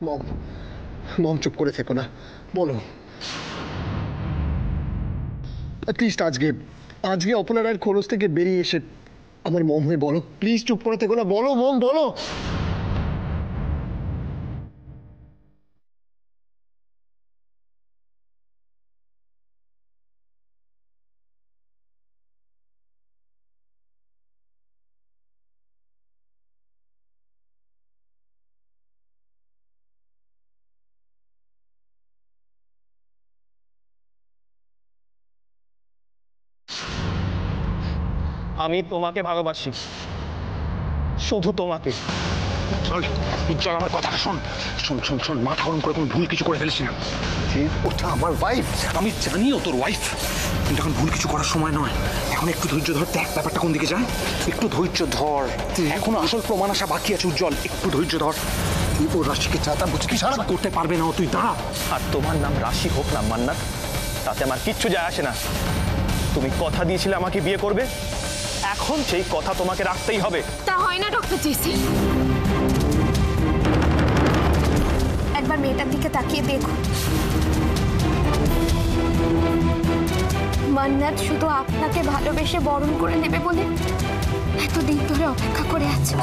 মম মম চুপ করে থেকো না, বলো অ্যাটলিস্ট আজকে অপলা রায়ের খোলস থেকে বেরিয়ে এসে আমার মম হয়ে বলো, প্লিজ চুপ করে থেকো না, বলো মম বলো। আমি তোমাকে ভালোবাসি, শুধু তোমাকে। উজ্জ্বল আমার কথা শোন শোন শোন শোন, মাথা গরম করে কোনো ভুল কিছু করে ফেলিস না। ওটা আমার ওয়াইফ, আমি জানি ও তোর ওয়াইফ, কিন্তু এখন ভুল কিছু করার সময় নয়। এখন একটু ধৈর্য ধর, দেখ ব্যাপারটা কোন দিকে যায়। একটু ধৈর্য ধর, এখনো আসল প্রমাণ আসা বাকি আছে উজ্জ্বল, একটু ধৈর্য ধর। তুই তো রাশিকে চাতা বুঝি কি সারা করতে পারবে না, তুই দাঁড়া। আর তোমার নাম রাশি হোক না মান্নাত, তাতে আমার কিচ্ছু যায় আসে না। তুমি কথা দিয়েছিলে আমাকে বিয়ে করবে, এখন সেই কথা তোমাকে রাখতেই হবে। তা হয় না ডক্টর জেসি, একবার মেয়েটার দিকে তাকিয়ে দেখো। মান্নাত শুধু আপনাকে ভালোবেসে বরণ করে নেবে বলে এতদিন ধরে অপেক্ষা করে আছে।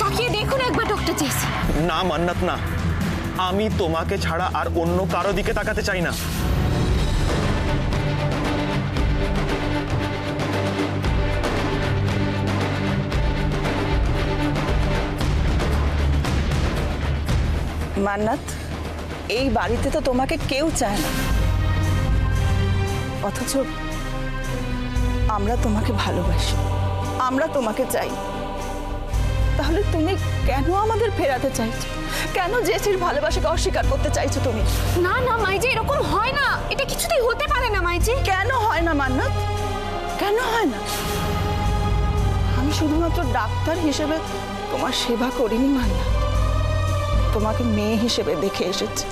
তাকিয়ে দেখুন একবার ডক্টর জেসি। না মান্নাত না, আমি তোমাকে ছাড়া আর অন্য কারো দিকে তাকাতে চাই না। মান্নাত, এই বাড়িতে তো তোমাকে কেউ চায় না, অথচ আমরা তোমাকে ভালোবাসি, আমরা তোমাকে চাই। তাহলে তুমি কেন আমাদের ফেরাতে চাইছো? কেন জেসির ভালোবাসাকে অস্বীকার করতে চাইছো তুমি? না না মাইজি, এরকম হয় না, এটা কিছুতেই হতে পারে না মাইজি। কেন হয় না মান্নাত, কেন হয় না? আমি শুধুমাত্র ডাক্তার হিসেবে তোমার সেবা করিনি মান্নাত, তোমাকে মেয়ে হিসেবে দেখে এসেছি।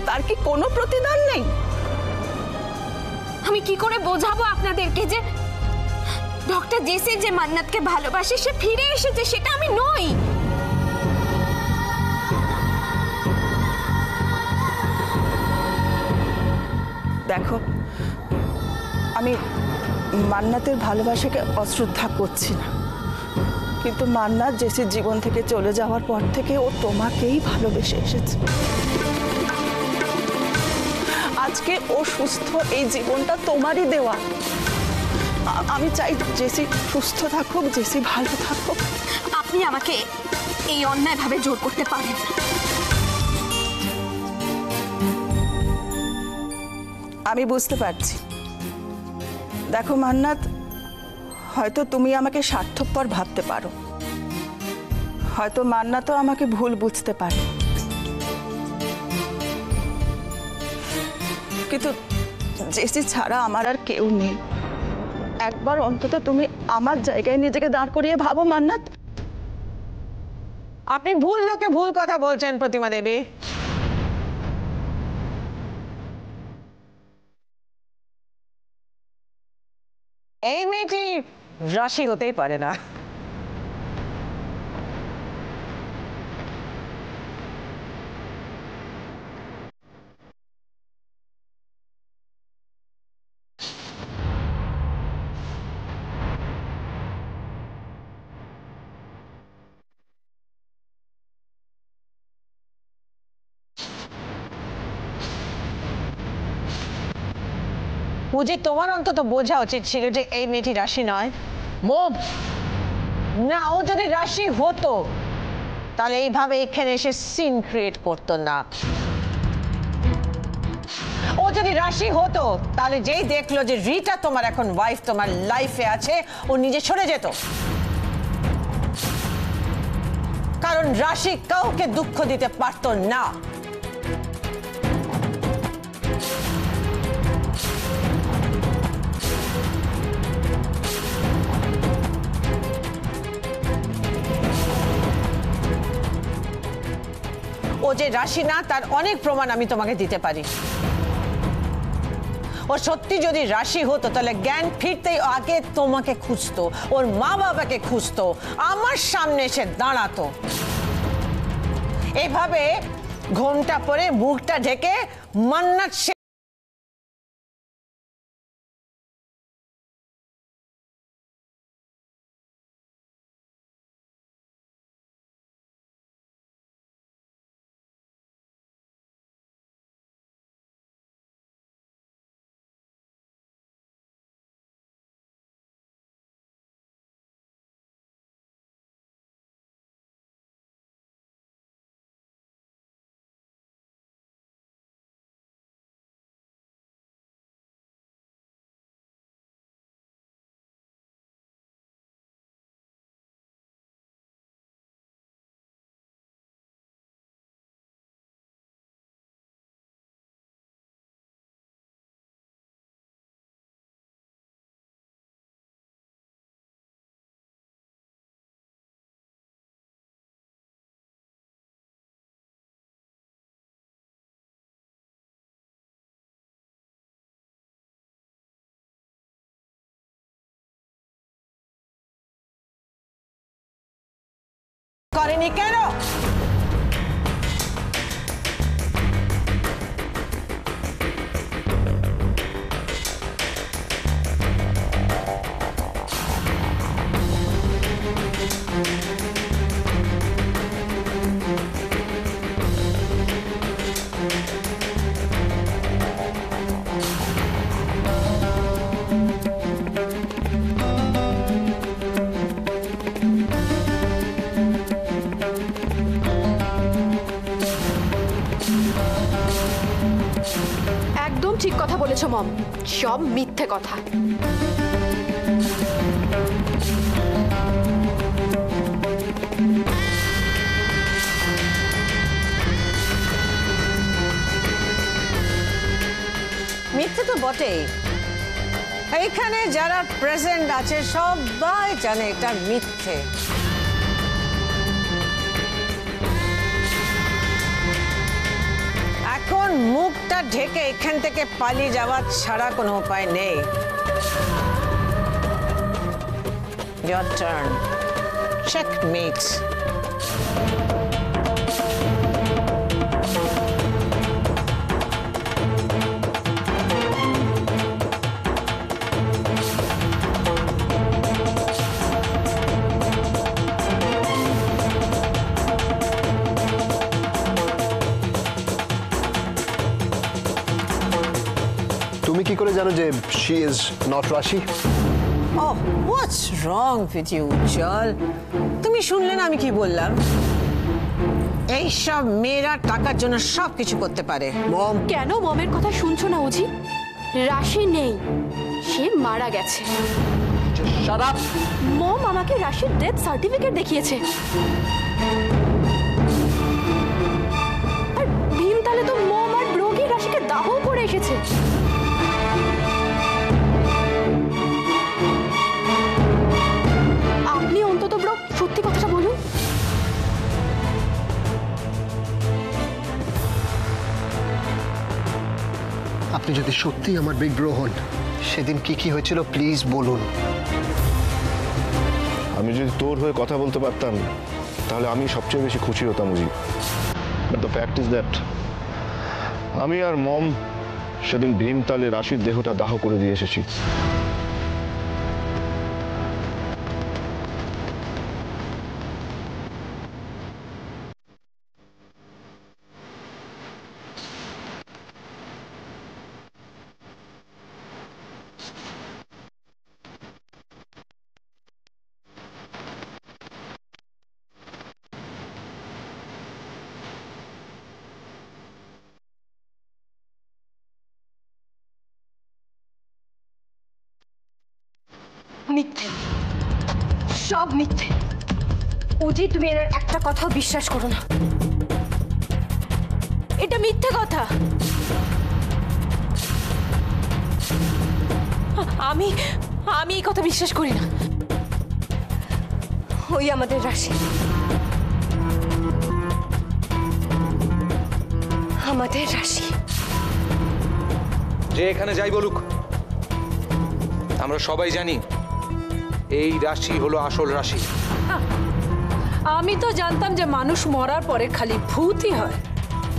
তার কি কোনো প্রতিদান নেই? আমি কি করে বোঝাবো আপনাদেরকে যে ডক্টর জেসি যে মান্নাতকে ভালোবাসে সে ফিরে এসেছে, সেটা আমি নই। দেখো, আমি মান্নাতের ভালোবাসাকে অশ্রদ্ধা করছি না, কিন্তু মান্নাত জেসির জীবন থেকে চলে যাওয়ার পর থেকে ও তোমাকেই ভালোবেসে এসেছে। আজকে ও সুস্থ, এই জীবনটা তোমারই দেওয়া। আমি চাই জেসি সুস্থ থাকুক, জেসি ভালো থাকুক। আপনি আমাকে এই অন্যায়ভাবে জোর করতে পারেন না। আমি বুঝতে পারছি। দেখো মান্নাত, হয়তো তুমি আমাকে স্বার্থপর ভাবতে পারো, হয়তো মান্নাতও আমাকে ভুল বুঝতে পারে, কিন্তু জেসি ছাড়া আমার আর কেউ নেই। একবার অন্তত তুমি আমার জায়গায় নিজেকে দাঁড় করিয়ে ভাবো মান্নাত। আপনি ভুল লোকে ভুল কথা বলছেন প্রতিমা দেবী। এই মেয়েটি রাশি হতেই পারে না। বুঝি তোমার অন্তত বোঝা উচিত ছিল যে এই মেয়েটি রাশি নয়। মোম না, ও যদি রাশি হতো তাহলে এইভাবে এখানে এসে সিন ক্রিয়েট করতো না। ও যদি রাশি হতো তাহলে যেই দেখলো যে রিটা তোমার এখন ওয়াইফ তোমার লাইফে আছে, ও নিজে সরে যেত। কারণ রাশি কাউকে দুঃখ দিতে পারতো না। ও যে রাশি না তার অনেক প্রমাণ আমি তোমাকে দিতে পারি। ও সত্যি যদি রাশি হতো তাহলে জ্ঞান ফিরতেই আগে তোমাকে খুঁজতো, ওর মা বাবাকে খুঁজতো, আমার সামনে এসে দাঁড়াতো। এভাবে ঘোমটা পরে মুখটা ঢেকে মান্নাত করেনি কেন? একদম ঠিক কথা বলেছো মম, সব মিথ্যে কথা। মিথ্যে তো বটেই। এইখানে যারা প্রেজেন্ট আছে সবাই জানে এটা মিথ্যে। এখন মুখটা ঢেকে এখান থেকে পালিয়ে যাওয়ার ছাড়া কোনো উপায় নেই। Your turn. Checkmate. তুমি কি করে জানো যে শি ইজ নট রাশি? Oh, what's wrong with you, Ujjwal? তুমি শুনলে না আমি কি বললাম? এই সব মেয়েরা টাকার জন্য সব কিছু করতে পারে। মম, কেন মমের কথা শুনছো না অজি? রাশি নেই, সে মারা গেছে। Shut up. মম আমাকে রাশির ডেথ সার্টিফিকেট দেখিয়েছে। আর ভীমতালে তো মম আর ব্রোগি রাশিকে দাহ করে এসেছে। আপনি অন্তত ব্রো সত্যি কথাটা বলুন। আপনি যদি সত্যি আমার বিগ ব্রো হন, সেদিন কি কি হয়েছিল প্লিজ বলুন। আমি যদি তোর হয়ে কথা বলতে পারতাম তাহলে আমি সবচেয়ে বেশি খুশি হতাম উজি। But the fact is that আমি আর মম সেদিন ভীমতালে রাশির দেহটা দাহ করে দিয়ে এসেছি। মিথ্যে, সব মিথ্যে। অজি তুমি এর একটা কথাও বিশ্বাস করো না, এটা মিথ্যে কথা। আমি আমি এই কথা বিশ্বাস করি না। ওই আমাদের রাশি, আমাদের রাশি। যে এখানে যাই বলুক, আমরা সবাই জানি এই রাশি হলো আসল রাশি। আমি তো জানতাম যে মানুষ মরার পরে খালি ভূতই হয়।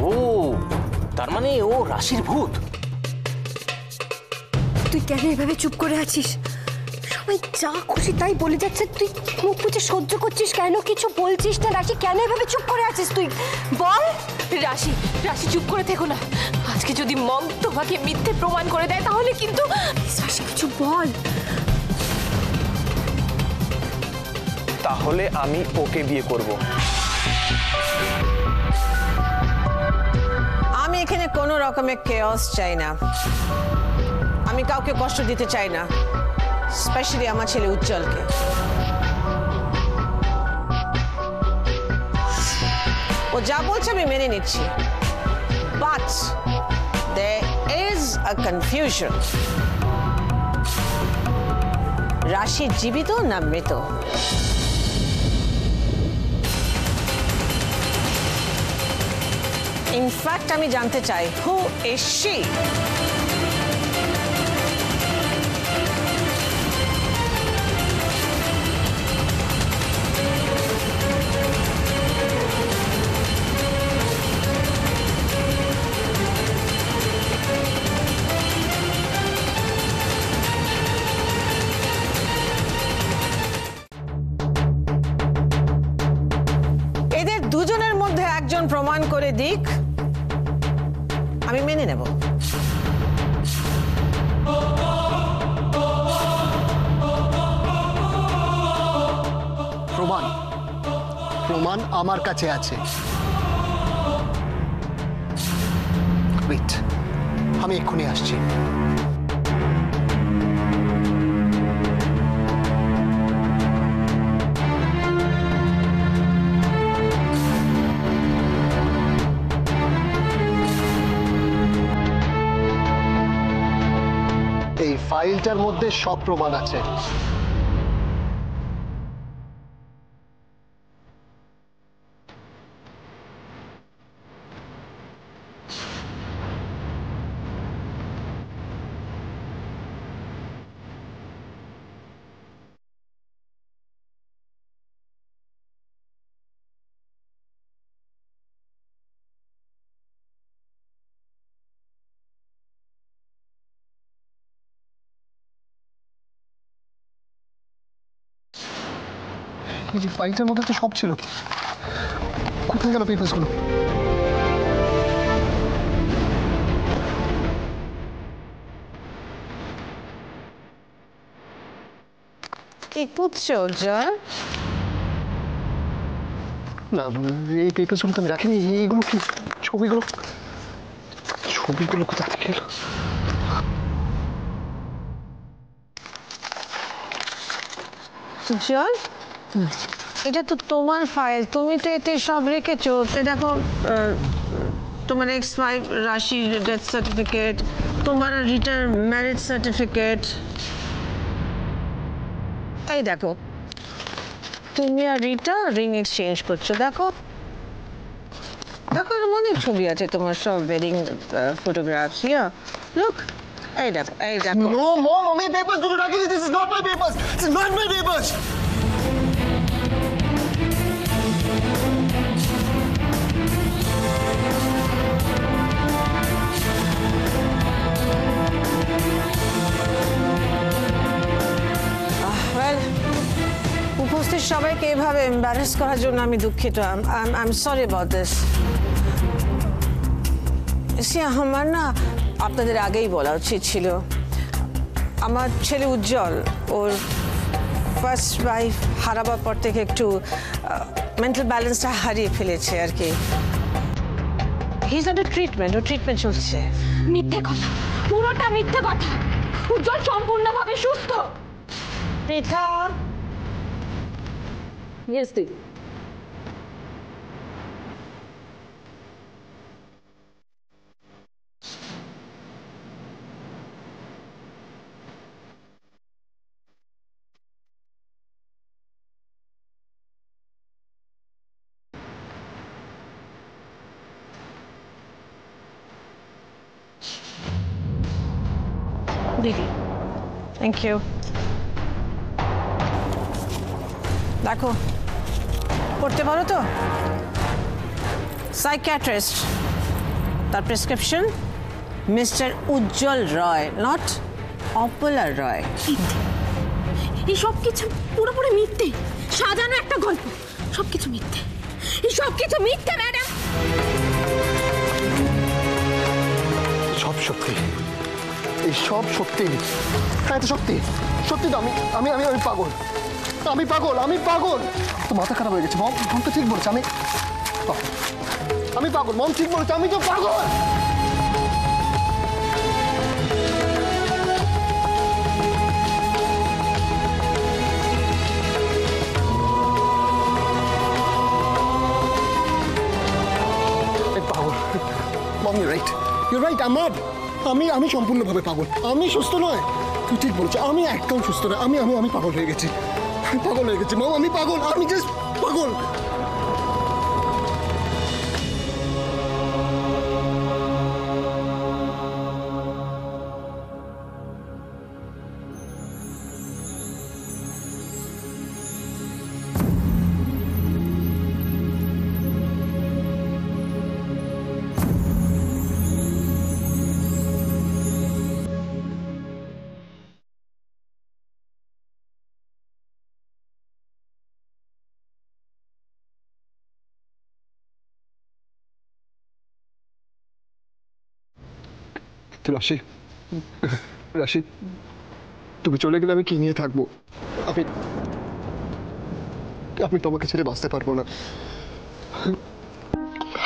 ও তার মানে ও রাশির ভূত। তুই কেন এভাবে চুপ করে আছিস? সবাই যা খুশি তাই বলে যাচ্ছে, তুই মুখ বুঝে সহ্য করছিস কেন? কিছু বলছিস না রাশি, কেন এভাবে চুপ করে আছিস তুই বল। রাশি, রাশি চুপ করে থেকো না। আজকে যদি মম তোমাকে মিথ্যে প্রমাণ করে দেয় তাহলে কিন্তু। রাশি কিছু বল। তাহলে আমি ওকে বিয়ে করব। আমি এখানে কোনো রকমের কেওস চাই না। আমি কাউকে কষ্ট দিতে চাই না, স্পেশালি আমার ছেলে উজ্জ্বলকে। ও যা বলছে আমি মেনে নিচ্ছি, but there is a confusion. রাশি জীবিত না মৃত? ইনফ্যাক্ট আমি জানতে চাই, who is she? এদের দুজনের মধ্যে একজন প্রমাণ করে দিক, আমি মেনে নেব। প্রমাণ প্রমাণ আমার কাছে আছে। ওয়েট, আমি এক্ষুনি আসছি। এই ফাইলটার মধ্যে সব প্রমাণ আছে। এই যে ফাইলটার মধ্যে তো সব ছিল, কোথায় গেল পেপারসগুলো? কি বুঝছো উজ্জ্বল? না, এই পেপারসগুলো তো আমি রাখিনি। এইগুলো কি? ছবিগুলো ছবিগুলো কোথা থেকে এলো? উজ্জ্বল, এটা তো তোমার ফাইল, তুমি তো এতে সব রেখেছো। দেখো, তোমার ex-wife রাশির ডেথ সার্টিফিকেট, তোমার রিটার ম্যারেজ সার্টিফিকেট। এই দেখো, তুমি আর রিটা রিং এক্সচেঞ্জ করছো। দেখো দেখো, অনেক ছবি আছে তোমার, সব ওয়েডিং ফটোগ্রাফস। লুক, এই দেখো, এই দেখো। No, Mom, আমি পেপারস দুটো রাখিনি। This is not my papers. This is not my papers. Well, উপস্থিত সবাইকে এভাবে এম্বারেস করার জন্য আমি দুঃখিত। I am sorry about this. আমার না আপনাদের আগেই বলা উচিত ছিল। আমার ছেলে উজ্জ্বল, ওর ফার্স্ট ওয়াইফ হারাবার পর থেকে একটু মেন্টাল ব্যালেন্সটা হারিয়ে ফেলেছে আর কি। হিজ আন্ডার ট্রিটমেন্ট, ওর ট্রিটমেন্ট চলছে। মিথ্যে কথা, পুরোটা মিথ্যে কথা। উজ্জ্বল সম্পূর্ণভাবে সুস্থ। রিতা, ইয়েস দিদি। দিদি, থ্যাংক ইউ। দেখো, পড়তে পারো তো? সাইকিয়াট্রিস্ট, তার prescription mister Ujjwal Roy, not Apala Roy. এই সব কিছু পুরোপুরি মিথ্যে, সাজানো একটা গল্প। সবকিছু মিথ্যে, এই সব কিছু মিথ্যে ম্যাডাম। সব সত্যি, এই সব সত্যি। হ্যাঁ তো সত্যি, সত্যি তো। আমি আমি আমি আমি পাগল, আমি পাগল, আমি পাগল। তো মাথা খারাপ হয়ে গেছে। মম তো ঠিক বলেছে, আমি পাগল। মম ঠিক বলেছে, আমি তো পাগল। পাগল। Mom you right, you right. আমি সম্পূর্ণভাবে পাগল। আমি সুস্থ নয়। তুই ঠিক বলছিস, আমি একদম সুস্থ নয়। আমি পাগল হয়ে গেছি। আমি পাগল হয়ে গেছি মম, আমি পাগল। আমি জাস্ট পাগল। রাশি, রাশি, তুমি চলে গেলে আমি কি নিয়ে থাকবো? আমি তোমাকে ছেড়ে বাঁচতে পারবো না।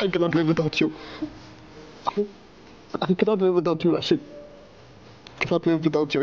I cannot live without you. I cannot live without you, Rashi. I cannot live without you.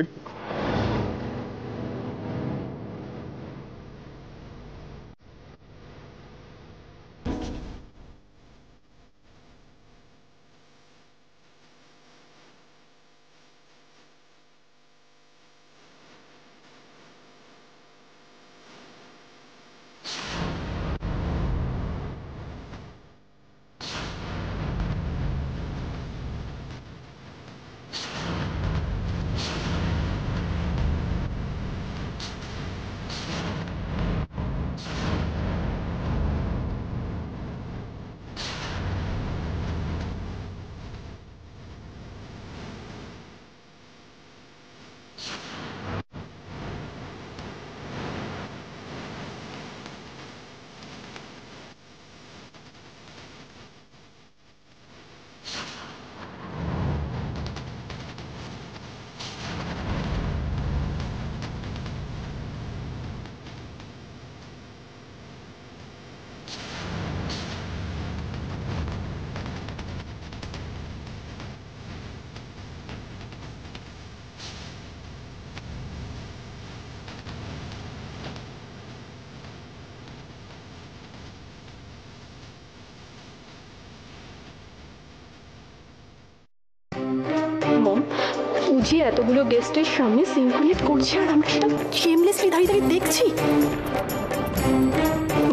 উজি এতগুলো গেস্টের সামনে সিনক্রিয়েট করছে আর আমরা সেটা শেমলেসলি দাঁড়িয়ে দাঁড়িয়ে দেখছি।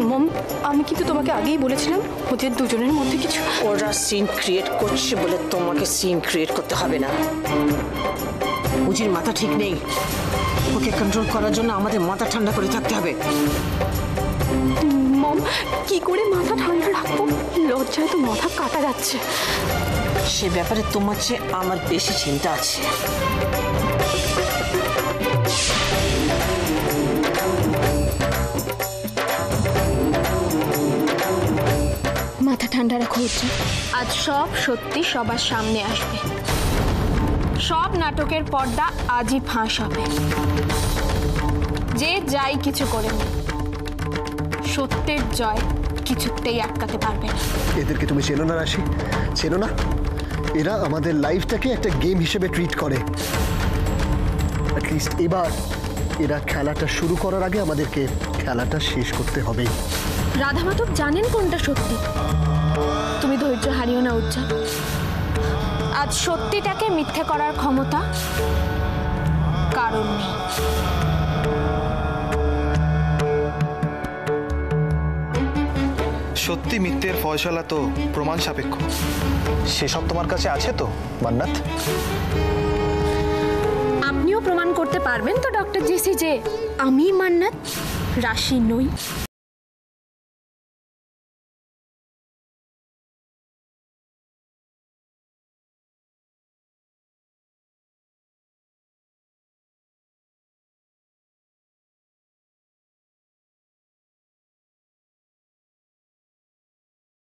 মম, আমি কিন্তু তোমাকে আগেই বলেছিলাম ওদের দুজনের মধ্যে কিছু। ওরা সিন ক্রিয়েট করছে বলে তোমাকে সিন ক্রিয়েট করতে হবে না। উজির মাথা ঠিক নেই, ওকে কন্ট্রোল করার জন্য আমাদের মাথা ঠান্ডা করে থাকতে হবে। মম, কি করে মাথা ঠান্ডা রাখবো? লজ্জায় তো মাথা কাটা যাচ্ছে। সে ব্যাপারে তোমার চেয়ে আমার বেশি চিন্তা আছে। মাথা ঠান্ডা রাখো উজ্জ্বল। আজ সব সত্যি সবার সামনে আসবে। সব নাটকের পর্দা আজই ফাঁস হবে। যে যাই কিছু করে নি, সত্যের জয় কিছুতেই আটকাতে পারবে না। এদেরকে তুমি চেনো না রাশি? চেনো না? এরা আমাদের লাইফটাকে একটা গেম হিসেবে ট্রিট করে। অ্যাটলিস্ট এবার এরা খেলাটা শুরু করার আগে আমাদেরকে খেলাটা শেষ করতে হবে। রাধা মাধব জানেন কোনটা সত্যি। তুমি ধৈর্য হারিও না উজ্জ্বল। আজ সত্যিটাকে মিথ্যে করার ক্ষমতা কারণ নেই। সত্যি মিথ্যের ফয়সালা তো প্রমাণ সাপেক্ষ। সেসব তোমার কাছে আছে তো মান্নাত? আপনিও প্রমাণ করতে পারবেন তো ডক্টর জেসি যে আমি মান্নাত রাশি নই?